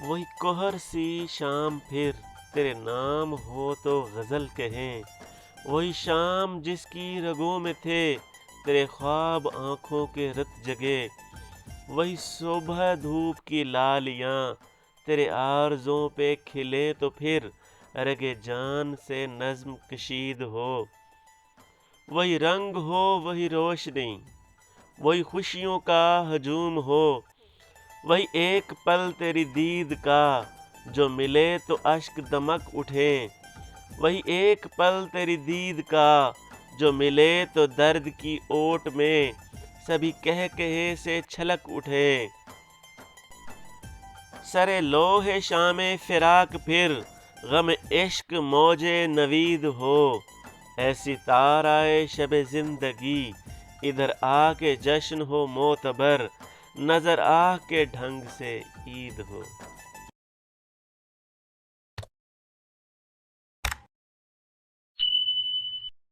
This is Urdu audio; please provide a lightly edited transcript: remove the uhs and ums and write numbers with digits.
وہی کوہر سی شام پھر تیرے نام ہو تو غزل کہیں، وہی شام جس کی رگوں میں تھے تیرے خواب آنکھوں کے رت جگے، وہی صبح دھوپ کی لالیاں تیرے آرزوں پہ کھلے تو پھر رگے جان سے نظم کشید ہو، وہی رنگ ہو وہی روشنی وہی خوشیوں کا ہجوم ہو، وہی ایک پل تیری دید کا جو ملے تو اشک دمک اٹھے، وہی ایک پل تیری دید کا جو ملے تو درد کی اوٹ میں سبھی کہہ کہے سے چھلک اٹھے، سرے لوح شام فراق پھر غم عشق موج نوید ہو، ایسی تار آئے شب زندگی ادھر آ کے جشن ہو معتبر، نظر آ کے ڈھنگ سے عید ہو۔